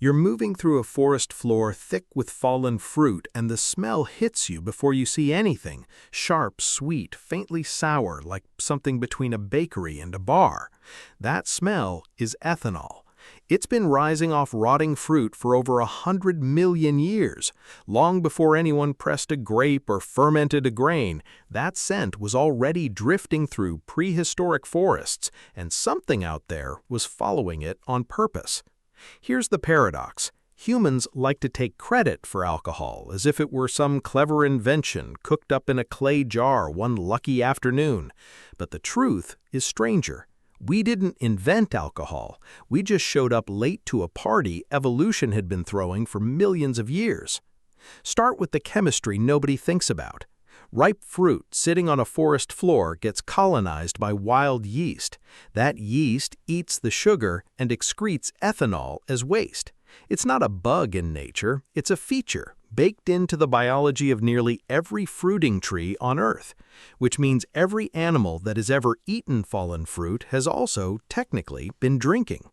You're moving through a forest floor thick with fallen fruit, and the smell hits you before you see anything. Sharp, sweet, faintly sour, like something between a bakery and a bar. That smell is ethanol. It's been rising off rotting fruit for over 100 million years. Long before anyone pressed a grape or fermented a grain, that scent was already drifting through prehistoric forests, and something out there was following it on purpose. Here's the paradox. Humans like to take credit for alcohol as if it were some clever invention cooked up in a clay jar one lucky afternoon. But the truth is stranger. We didn't invent alcohol. We just showed up late to a party evolution had been throwing for millions of years. Start with the chemistry nobody thinks about. Ripe fruit sitting on a forest floor gets colonized by wild yeast. That yeast eats the sugar and excretes ethanol as waste. It's not a bug in nature, it's a feature baked into the biology of nearly every fruiting tree on Earth, which means every animal that has ever eaten fallen fruit has also, technically, been drinking.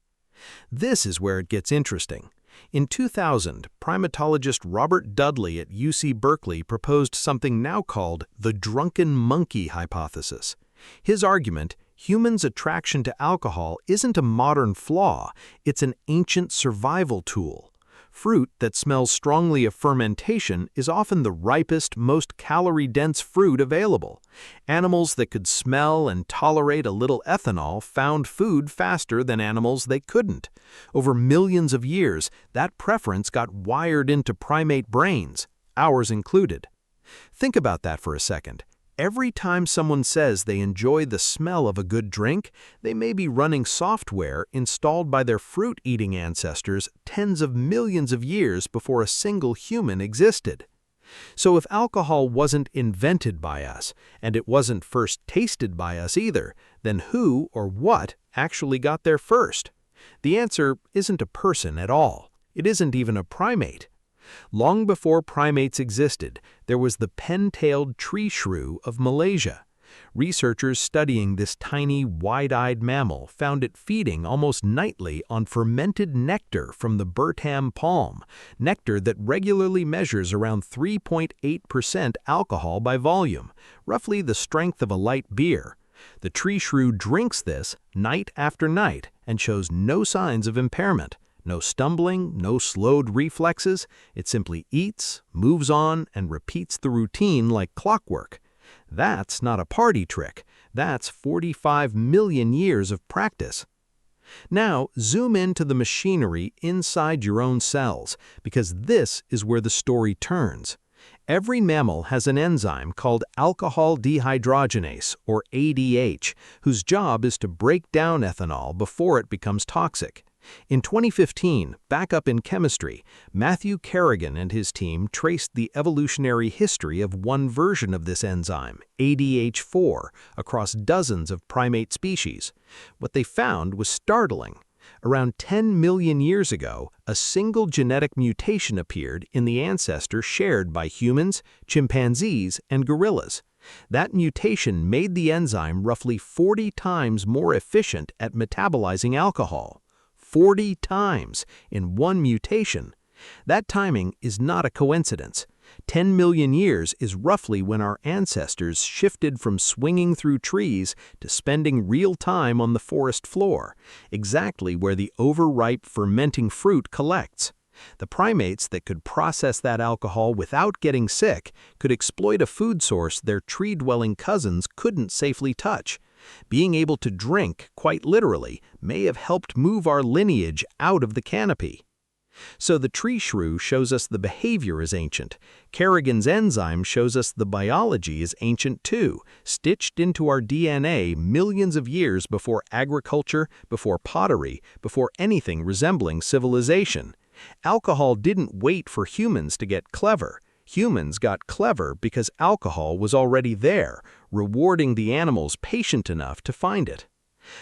This is where it gets interesting. In 2000, primatologist Robert Dudley at UC Berkeley proposed something now called the drunken monkey hypothesis. His argument, humans' attraction to alcohol isn't a modern flaw, it's an ancient survival tool. Fruit that smells strongly of fermentation is often the ripest, most calorie-dense fruit available. Animals that could smell and tolerate a little ethanol found food faster than animals they couldn't. Over millions of years, that preference got wired into primate brains, ours included. Think about that for a second. Every time someone says they enjoy the smell of a good drink, they may be running software installed by their fruit-eating ancestors tens of millions of years before a single human existed. So if alcohol wasn't invented by us, and it wasn't first tasted by us either, then who or what actually got there first? The answer isn't a person at all. It isn't even a primate. Long before primates existed, there was the pen-tailed tree shrew of Malaysia. Researchers studying this tiny, wide-eyed mammal found it feeding almost nightly on fermented nectar from the Bertam palm, nectar that regularly measures around 3.8% alcohol by volume, roughly the strength of a light beer. The tree shrew drinks this night after night and shows no signs of impairment. No stumbling, no slowed reflexes. It simply eats, moves on, and repeats the routine like clockwork. That's not a party trick. That's 45 million years of practice. Now, zoom into the machinery inside your own cells, because this is where the story turns. Every mammal has an enzyme called alcohol dehydrogenase, or ADH, whose job is to break down ethanol before it becomes toxic. In 2015, back up in chemistry, Matthew Kerrigan and his team traced the evolutionary history of one version of this enzyme, ADH4, across dozens of primate species. What they found was startling. Around 10 million years ago, a single genetic mutation appeared in the ancestor shared by humans, chimpanzees, and gorillas. That mutation made the enzyme roughly 40 times more efficient at metabolizing alcohol. 40 times in one mutation. That timing is not a coincidence. 10 million years is roughly when our ancestors shifted from swinging through trees to spending real time on the forest floor, exactly where the overripe fermenting fruit collects. The primates that could process that alcohol without getting sick could exploit a food source their tree-dwelling cousins couldn't safely touch. Being able to drink, quite literally, may have helped move our lineage out of the canopy. So the tree shrew shows us the behavior is ancient. Kerrigan's enzyme shows us the biology is ancient too, stitched into our DNA millions of years before agriculture, before pottery, before anything resembling civilization. Alcohol didn't wait for humans to get clever. Humans got clever because alcohol was already there, rewarding the animals patient enough to find it.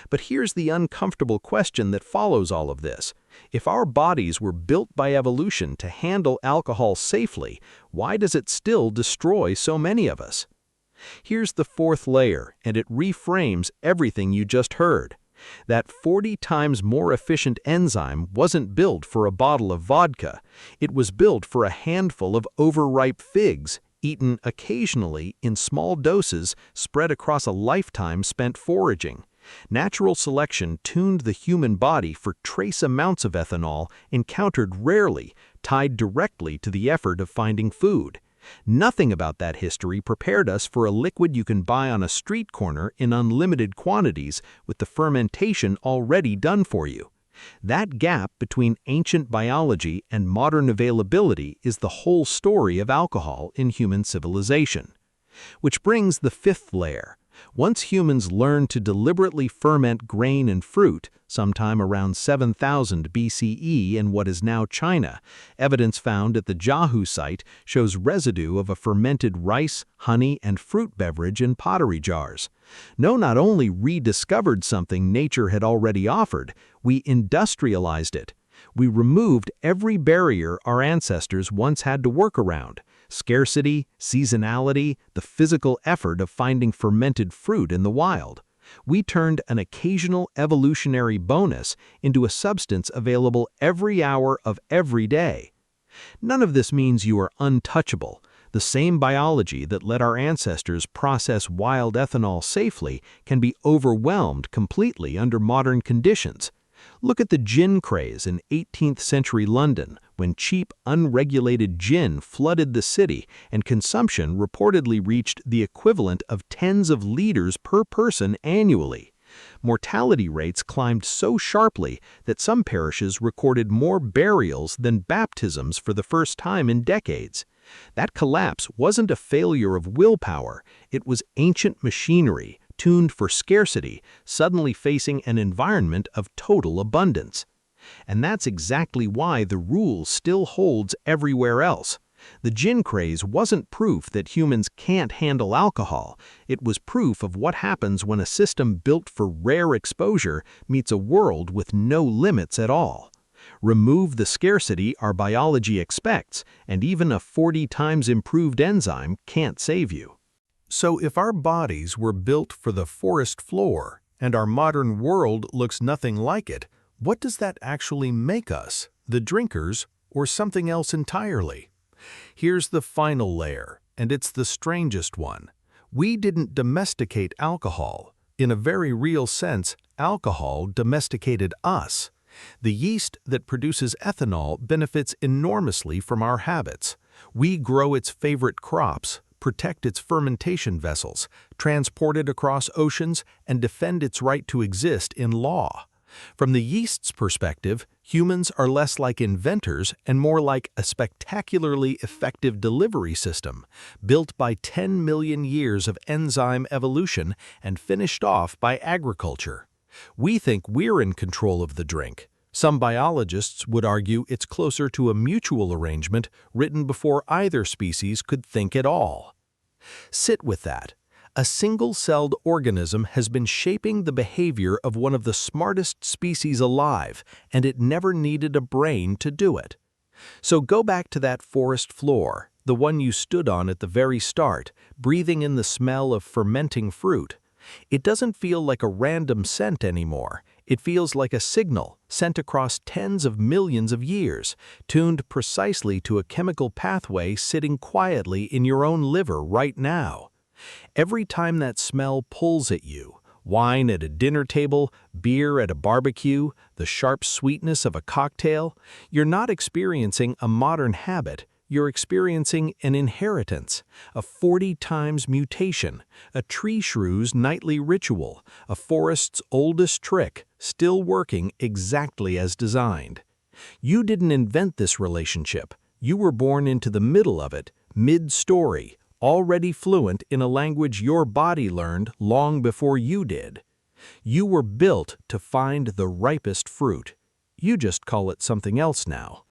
But here's the uncomfortable question that follows all of this. If our bodies were built by evolution to handle alcohol safely, why does it still destroy so many of us? Here's the fourth layer, and it reframes everything you just heard. That 40 times more efficient enzyme wasn't built for a bottle of vodka. It was built for a handful of overripe figs, eaten occasionally in small doses spread across a lifetime spent foraging. Natural selection tuned the human body for trace amounts of ethanol encountered rarely, tied directly to the effort of finding food. Nothing about that history prepared us for a liquid you can buy on a street corner in unlimited quantities with the fermentation already done for you. That gap between ancient biology and modern availability is the whole story of alcohol in human civilization. Which brings the fifth layer. Once humans learned to deliberately ferment grain and fruit, sometime around 7000 BCE in what is now China, evidence found at the Jiahu site shows residue of a fermented rice, honey, and fruit beverage in pottery jars. Not only rediscovered something nature had already offered, we industrialized it. We removed every barrier our ancestors once had to work around. Scarcity, seasonality, the physical effort of finding fermented fruit in the wild. We turned an occasional evolutionary bonus into a substance available every hour of every day. None of this means you are untouchable. The same biology that let our ancestors process wild ethanol safely can be overwhelmed completely under modern conditions. Look at the gin craze in 18th century London, when cheap, unregulated gin flooded the city and consumption reportedly reached the equivalent of tens of liters per person annually. Mortality rates climbed so sharply that some parishes recorded more burials than baptisms for the first time in decades. That collapse wasn't a failure of willpower, it was ancient machinery, tuned for scarcity, suddenly facing an environment of total abundance. And that's exactly why the rule still holds everywhere else. The gin craze wasn't proof that humans can't handle alcohol. It was proof of what happens when a system built for rare exposure meets a world with no limits at all. Remove the scarcity our biology expects, and even a 40 times improved enzyme can't save you. So if our bodies were built for the forest floor, and our modern world looks nothing like it, what does that actually make us, the drinkers, or something else entirely? Here's the final layer, and it's the strangest one. We didn't domesticate alcohol. In a very real sense, alcohol domesticated us. The yeast that produces ethanol benefits enormously from our habits. We grow its favorite crops, protect its fermentation vessels, transport it across oceans, and defend its right to exist in law. From the yeast's perspective, humans are less like inventors and more like a spectacularly effective delivery system, built by 10 million years of enzyme evolution and finished off by agriculture. We think we're in control of the drink. Some biologists would argue it's closer to a mutual arrangement written before either species could think at all. Sit with that. A single-celled organism has been shaping the behavior of one of the smartest species alive, and it never needed a brain to do it. So go back to that forest floor, the one you stood on at the very start, breathing in the smell of fermenting fruit. It doesn't feel like a random scent anymore. It feels like a signal sent across tens of millions of years, tuned precisely to a chemical pathway sitting quietly in your own liver right now. Every time that smell pulls at you, wine at a dinner table, beer at a barbecue, the sharp sweetness of a cocktail, you're not experiencing a modern habit. You're experiencing an inheritance, a 40 times mutation, a tree shrew's nightly ritual, a forest's oldest trick, still working exactly as designed. You didn't invent this relationship. You were born into the middle of it, mid-story, already fluent in a language your body learned long before you did. You were built to find the ripest fruit. You just call it something else now.